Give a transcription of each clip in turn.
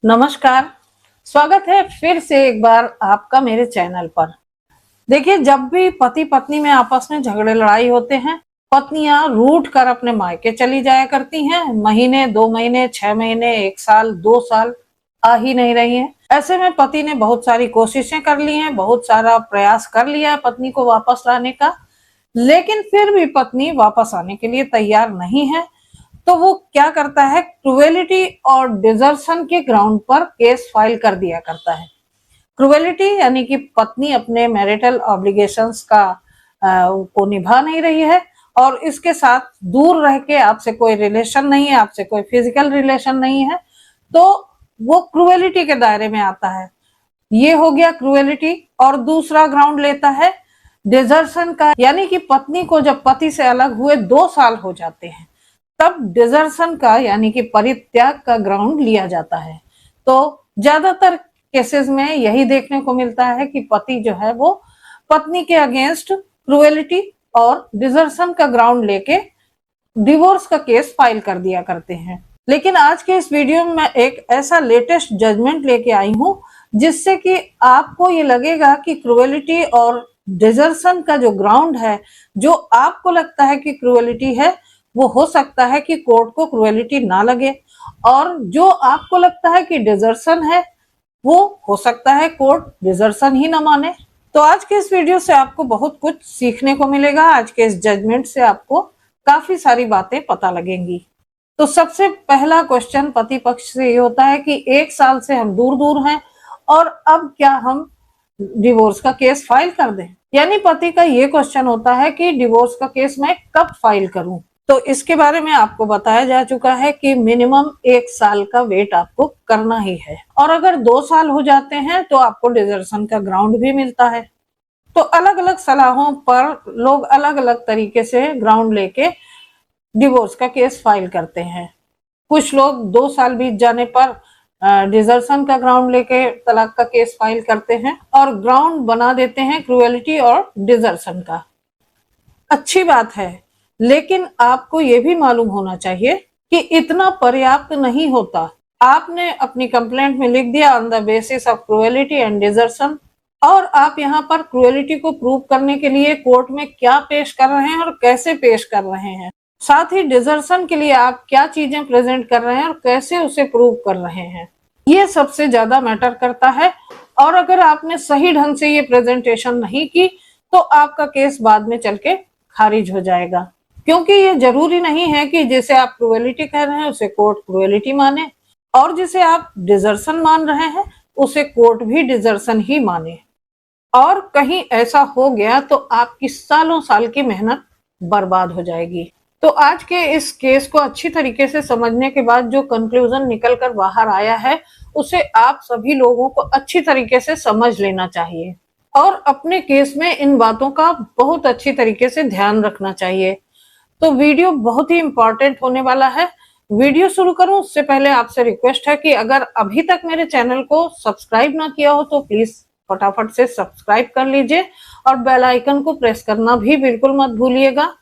नमस्कार। स्वागत है फिर से एक बार आपका मेरे चैनल पर। देखिए, जब भी पति पत्नी में आपस में झगड़े लड़ाई होते हैं, पत्नियां रूठ कर अपने मायके चली जाया करती हैं। महीने, 2 महीने, 6 महीने, 1 साल, 2 साल आ ही नहीं रही हैं। ऐसे में पति ने बहुत सारी कोशिशें कर ली हैं, बहुत सारा प्रयास कर लिया है पत्नी को वापस लाने का, लेकिन फिर भी पत्नी वापस आने के लिए तैयार नहीं है। तो वो क्या करता है, क्रुएलिटी और डिजर्शन के ग्राउंड पर केस फाइल कर दिया करता है। क्रुएलिटी यानी कि पत्नी अपने मैरिटल ऑब्लिगेशंस को निभा नहीं रही है और इसके साथ दूर रह के आपसे कोई रिलेशन नहीं है, आपसे कोई फिजिकल रिलेशन नहीं है, तो वो क्रुएलिटी के दायरे में आता है। ये हो गया क्रुएलिटी। और दूसरा ग्राउंड लेता है डिजर्शन का, यानी कि पत्नी को जब पति से अलग हुए 2 साल हो जाते हैं, तब डिजर्शन का यानी कि परित्याग का ग्राउंड लिया जाता है। तो ज्यादातर केसेस में यही देखने को मिलता है कि पति जो है वो पत्नी के अगेंस्ट क्रुएलिटी और डिजर्शन का ग्राउंड लेके डिवोर्स का केस फाइल कर दिया करते हैं। लेकिन आज के इस वीडियो में मैं एक ऐसा लेटेस्ट जजमेंट लेके आई हूँ जिससे कि आपको ये लगेगा कि क्रुएलिटी और डिजर्शन का जो ग्राउंड है, जो आपको लगता है कि क्रुएलिटी है, वो हो सकता है कि कोर्ट को क्रुएलिटी ना लगे, और जो आपको लगता है कि डिजर्शन है, वो हो सकता है कोर्ट डिजर्शन ही ना माने। तो आज के इस वीडियो से आपको बहुत कुछ सीखने को मिलेगा। आज के इस जजमेंट से आपको काफी सारी बातें पता लगेंगी। तो सबसे पहला क्वेश्चन पति पक्ष से ये होता है कि 1 साल से हम दूर दूर हैं और अब क्या हम डिवोर्स का केस फाइल कर दें। यानी पति का ये क्वेश्चन होता है कि डिवोर्स का केस मैं कब फाइल करूं। तो इसके बारे में आपको बताया जा चुका है कि मिनिमम 1 साल का वेट आपको करना ही है, और अगर 2 साल हो जाते हैं तो आपको डिजर्शन का ग्राउंड भी मिलता है। तो अलग अलग सलाहों पर लोग अलग अलग तरीके से ग्राउंड लेके डिवोर्स का केस फाइल करते हैं। कुछ लोग 2 साल बीत जाने पर डिजर्शन का ग्राउंड लेके तलाक का केस फाइल करते हैं और ग्राउंड बना देते हैं क्रुएलिटी और डिजर्शन का। अच्छी बात है, लेकिन आपको ये भी मालूम होना चाहिए कि इतना पर्याप्त नहीं होता। आपने अपनी कंप्लेंट में लिख दिया on the basis of cruelty and desertion, और आप यहाँ पर क्रुएलिटी को प्रूव करने के लिए कोर्ट में क्या पेश कर रहे हैं और कैसे पेश कर रहे हैं, साथ ही डिजर्शन के लिए आप क्या चीजें प्रेजेंट कर रहे हैं और कैसे उसे प्रूव कर रहे हैं, ये सबसे ज्यादा मैटर करता है। और अगर आपने सही ढंग से ये प्रेजेंटेशन नहीं की तो आपका केस बाद में चल के खारिज हो जाएगा, क्योंकि ये जरूरी नहीं है कि जिसे आप क्रुएलिटी कह रहे हैं उसे कोर्ट क्रुएलिटी माने, और जिसे आप डिजर्शन मान रहे हैं उसे कोर्ट भी डिजर्शन ही माने। और कहीं ऐसा हो गया तो आपकी सालों साल की मेहनत बर्बाद हो जाएगी। तो आज के इस केस को अच्छी तरीके से समझने के बाद जो कंक्लूजन निकल कर बाहर आया है, उसे आप सभी लोगों को अच्छी तरीके से समझ लेना चाहिए और अपने केस में इन बातों का बहुत अच्छी तरीके से ध्यान रखना चाहिए। तो वीडियो बहुत ही इंपॉर्टेंट होने वाला है। वीडियो शुरू करूं उससे पहले आपसे रिक्वेस्ट है कि अगर अभी तक मेरे चैनल को सब्सक्राइब ना किया हो तो प्लीज फटाफट से सब्सक्राइब कर लीजिए और बेल आइकन को प्रेस करना भी बिल्कुल मत भूलिएगा।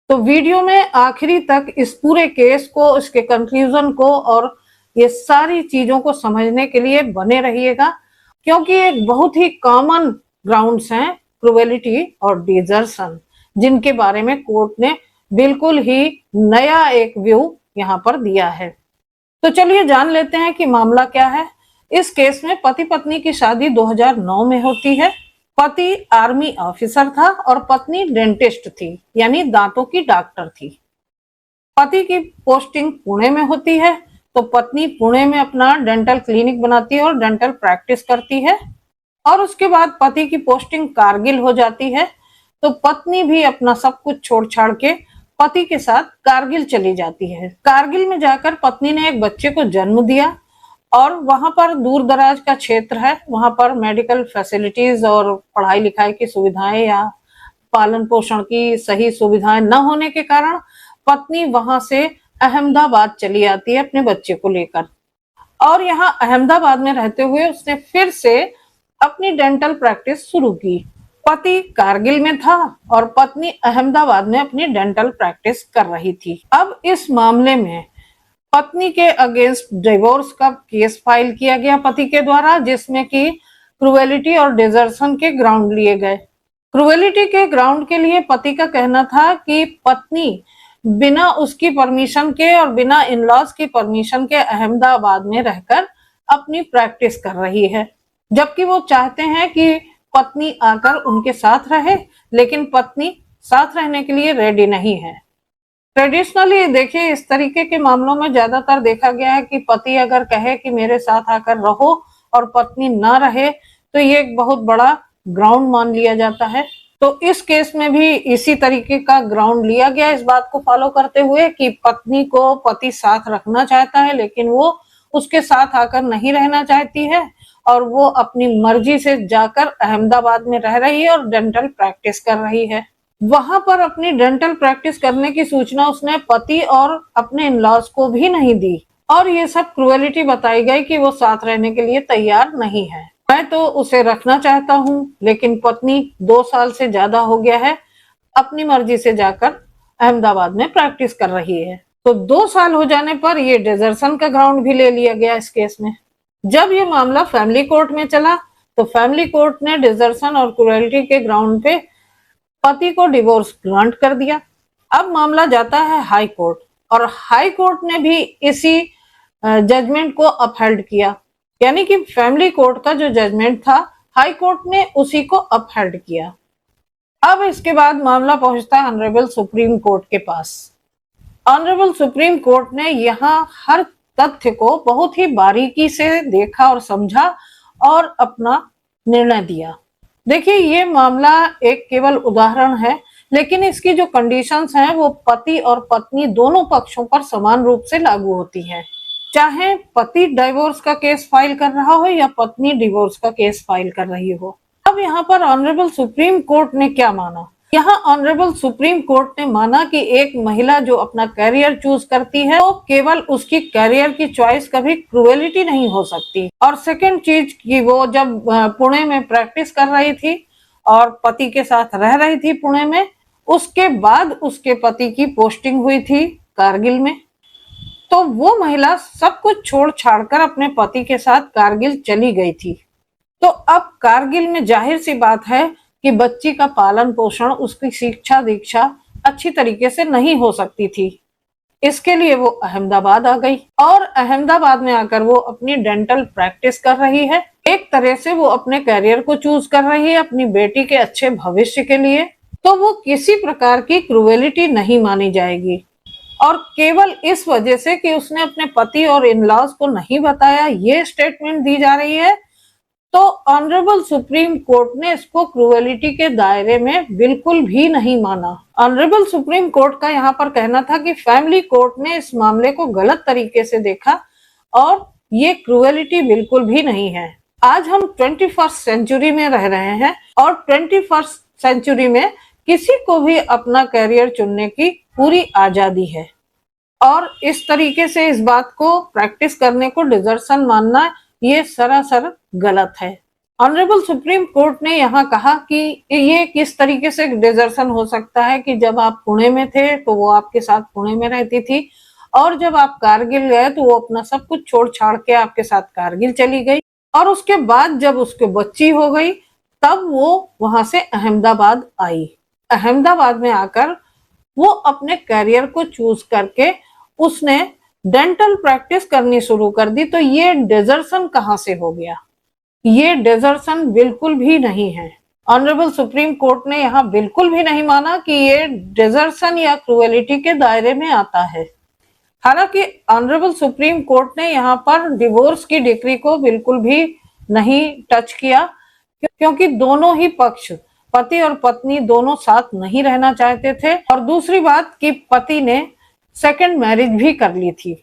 तो वीडियो में आखिरी तक इस पूरे केस को, इसके कंक्लूजन को और ये सारी चीजों को समझने के लिए बने रहिएगा, क्योंकि एक बहुत ही कॉमन ग्राउंड्स हैं क्रुएलिटी और डिजर्शन, जिनके बारे में कोर्ट ने बिल्कुल ही नया एक व्यू यहाँ पर दिया है। तो चलिए जान लेते हैं कि मामला क्या है। इस केस में पति पत्नी की शादी 2009 में होती है। पति आर्मी ऑफिसर था और पत्नी डेंटिस्ट थी, यानी दांतों की डॉक्टर थी। पति की पोस्टिंग पुणे में होती है, तो पत्नी पुणे में अपना डेंटल क्लिनिक बनाती है और डेंटल प्रैक्टिस करती है। और उसके बाद पति की पोस्टिंग कारगिल हो जाती है, तो पत्नी भी अपना सब कुछ छोड़ छाड़ के पति के साथ कारगिल चली जाती है। कारगिल में जाकर पत्नी ने एक बच्चे को जन्म दिया, और वहां पर दूर दराज का क्षेत्र है, वहां पर मेडिकल फैसिलिटीज और पढ़ाई लिखाई की सुविधाएं या पालन पोषण की सही सुविधाएं न होने के कारण पत्नी वहां से अहमदाबाद चली आती है अपने बच्चे को लेकर। और यहाँ अहमदाबाद में रहते हुए उसने फिर से अपनी डेंटल प्रैक्टिस शुरू की। पति कारगिल में था और पत्नी अहमदाबाद में अपनी डेंटल प्रैक्टिस कर रही थी। अब इस मामले में पत्नी के अगेंस्ट डिवोर्स का केस फाइल किया गया पति के द्वारा, जिसमें कि क्रुएलिटी और डिजर्शन के ग्राउंड लिए गए। क्रुएलिटी के ग्राउंड के लिए पति का कहना था कि पत्नी बिना उसकी परमिशन के और बिना इन लॉज की परमिशन के अहमदाबाद में रहकर अपनी प्रैक्टिस कर रही है, जबकि वो चाहते हैं कि पत्नी आकर उनके साथ रहे, लेकिन पत्नी साथ रहने के लिए रेडी नहीं है। ट्रेडिशनली देखिए, इस तरीके के मामलों में ज्यादातर देखा गया है कि पति अगर कहे कि मेरे साथ आकर रहो और पत्नी ना रहे तो ये एक बहुत बड़ा ग्राउंड मान लिया जाता है। तो इस केस में भी इसी तरीके का ग्राउंड लिया गया, इस बात को फॉलो करते हुए कि पत्नी को पति साथ रखना चाहता है लेकिन वो उसके साथ आकर नहीं रहना चाहती है और वो अपनी मर्जी से जाकर अहमदाबाद में रह रही है और डेंटल प्रैक्टिस कर रही है। वहां पर अपनी डेंटल प्रैक्टिस करने की सूचना उसने पति और अपने इन-लॉज को भी नहीं दी और ये सब क्रुएलिटी बताई गई कि वो साथ रहने के लिए तैयार नहीं है। मैं तो उसे रखना चाहता हूँ, लेकिन पत्नी 2 साल से ज्यादा हो गया है अपनी मर्जी से जाकर अहमदाबाद में प्रैक्टिस कर रही है। तो 2 साल हो जाने पर ये डिजर्शन का ग्राउंड भी ले लिया गया इस केस में। जब ये मामला फैमिली कोर्ट में चला तो फैमिली कोर्ट ने डिजर्शन और क्रुएलिटी के ग्राउंड पे पति को डिवोर्स ग्रांट कर दिया। अब मामला जाता है हाई कोर्ट और हाई कोर्ट ने भी इसी जजमेंट को अपहेल्ड किया, यानी कि फैमिली कोर्ट का जो जजमेंट था हाई कोर्ट ने उसी को अपहेल्ड किया। अब इसके बाद मामला पहुंचता है ऑनरेबल सुप्रीम कोर्ट के पास। ऑनरेबल सुप्रीम कोर्ट ने यहाँ हर तथ्य को बहुत ही बारीकी से देखा और समझा और अपना निर्णय दिया। देखिए, ये मामला एक केवल उदाहरण है, लेकिन इसकी जो कंडीशंस हैं वो पति और पत्नी दोनों पक्षों पर समान रूप से लागू होती है, चाहे पति डिवोर्स का केस फाइल कर रहा हो या पत्नी डिवोर्स का केस फाइल कर रही हो। अब यहाँ पर ऑनरेबल सुप्रीम कोर्ट ने क्या माना? यहाँ ऑनरेबल सुप्रीम कोर्ट ने माना कि एक महिला जो अपना करियर चूज करती है तो केवल उसकी करियर की चॉइस कभी क्रुएलिटी नहीं हो सकती। और सेकंड चीज कि वो जब पुणे में प्रैक्टिस कर रही थी और पति के साथ रह रही थी पुणे में, उसके बाद उसके पति की पोस्टिंग हुई थी कारगिल में, तो वो महिला सब कुछ छोड़ छाड़ कर अपने पति के साथ कारगिल चली गई थी। तो अब कारगिल में जाहिर सी बात है कि बच्ची का पालन पोषण, उसकी शिक्षा दीक्षा अच्छी तरीके से नहीं हो सकती थी। इसके लिए वो अहमदाबाद आ गई और अहमदाबाद में आकर वो अपनी डेंटल प्रैक्टिस कर रही है। एक तरह से वो अपने करियर को चूज कर रही है अपनी बेटी के अच्छे भविष्य के लिए, तो वो किसी प्रकार की क्रुएलिटी नहीं मानी जाएगी। और केवल इस वजह से कि उसने अपने पति और इन-लॉज को नहीं बताया, ये स्टेटमेंट दी जा रही है, तो ऑनरेबल सुप्रीम कोर्ट ने इसको क्रुएलिटी के दायरे में बिल्कुल भी नहीं माना। ऑनरेबल सुप्रीम कोर्ट का यहाँ पर कहना था कि फैमिली कोर्ट ने इस मामले को गलत तरीके से देखा और ये क्रुएलिटी बिल्कुल भी नहीं है। आज हम 21st सेंचुरी में रह रहे हैं और 21st सेंचुरी में किसी को भी अपना करियर चुनने की पूरी आजादी है और इस तरीके से इस बात को प्रैक्टिस करने को डिजर्शन मानना ये सरासर गलत है। ऑनरेबल सुप्रीम कोर्ट ने यहाँ कहा कि ये किस तरीके से डिजर्शन हो सकता है कि जब आप पुणे में थे तो वो आपके साथ पुणे में रहती थी और जब आप कारगिल गए तो वो अपना सब कुछ छोड़ छाड़ के आपके साथ कारगिल चली गई और उसके बाद जब उसके बच्ची हो गई तब वो वहां से अहमदाबाद आई। अहमदाबाद में आकर वो अपने करियर को चूज करके उसने डेंटल प्रैक्टिस करनी शुरू कर दी। तो ये डिजर्शन कहाँ से हो गया? ये डिजर्शन बिल्कुल भी नहीं है। ऑनरेबल सुप्रीम कोर्ट ने यहाँ बिल्कुल भी नहीं माना कि ये डिजर्शन या क्रुएलिटी के दायरे में आता है। हालांकि ऑनरेबल सुप्रीम कोर्ट ने यहाँ पर डिवोर्स की डिक्री को बिल्कुल भी नहीं टच किया, क्योंकि दोनों ही पक्ष, पति और पत्नी दोनों साथ नहीं रहना चाहते थे और दूसरी बात कि पति ने सेकंड मैरिज भी कर ली थी।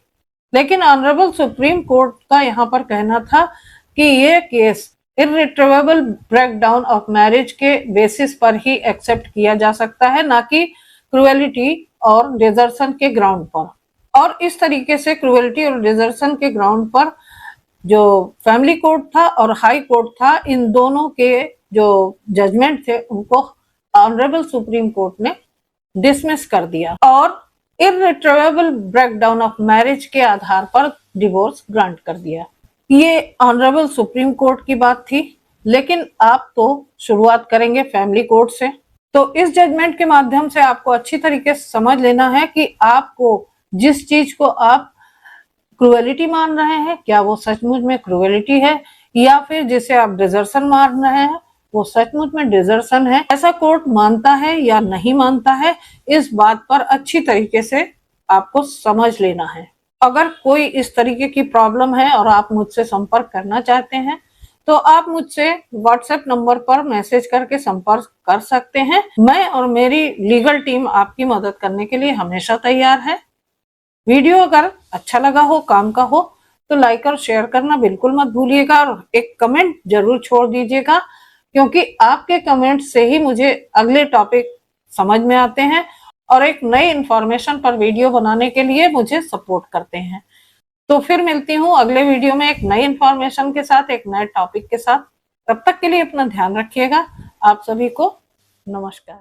लेकिन ऑनरेबल सुप्रीम कोर्ट का यहाँ पर कहना था कि ये केस इर्रिट्रीवेबल ब्रेकडाउन ऑफ मैरिज के बेसिस पर ही एक्सेप्ट किया जा सकता है, ना कि क्रुएलिटी और डिजर्शन के ग्राउंड पर। और इस तरीके से क्रुएलिटी और डिजर्शन के ग्राउंड पर जो फैमिली कोर्ट था और हाई कोर्ट था, इन दोनों के जो जजमेंट थे उनको ऑनरेबल सुप्रीम कोर्ट ने डिसमिस कर दिया और इररिट्रीवेबल ब्रेकडाउन ऑफ मैरिज के आधार पर डिवोर्स ग्रांट कर दिया। ये ऑनरेबल सुप्रीम कोर्ट की बात थी, लेकिन आप तो शुरुआत करेंगे फैमिली कोर्ट से। तो इस जजमेंट के माध्यम से आपको अच्छी तरीके से समझ लेना है कि आपको जिस चीज को आप क्रुएलिटी मान रहे हैं, क्या वो सचमुच में क्रुएलिटी है, या फिर जिसे आप डिजर्शन मान रहे हैं वो सचमुच में डिजर्शन है। ऐसा कोर्ट मानता है या नहीं मानता है, इस बात पर अच्छी तरीके से आपको समझ लेना है। अगर कोई इस तरीके की प्रॉब्लम है और आप मुझसे संपर्क करना चाहते हैं तो आप मुझसे व्हाट्सएप नंबर पर मैसेज करके संपर्क कर सकते हैं। मैं और मेरी लीगल टीम आपकी मदद करने के लिए हमेशा तैयार है। वीडियो अगर अच्छा लगा हो, काम का हो, तो लाइक और शेयर करना बिल्कुल मत भूलिएगा और एक कमेंट जरूर छोड़ दीजिएगा, क्योंकि आपके कमेंट से ही मुझे अगले टॉपिक समझ में आते हैं और एक नई इंफॉर्मेशन पर वीडियो बनाने के लिए मुझे सपोर्ट करते हैं। तो फिर मिलती हूँ अगले वीडियो में एक नई इंफॉर्मेशन के साथ, एक नए टॉपिक के साथ। तब तक के लिए अपना ध्यान रखिएगा। आप सभी को नमस्कार।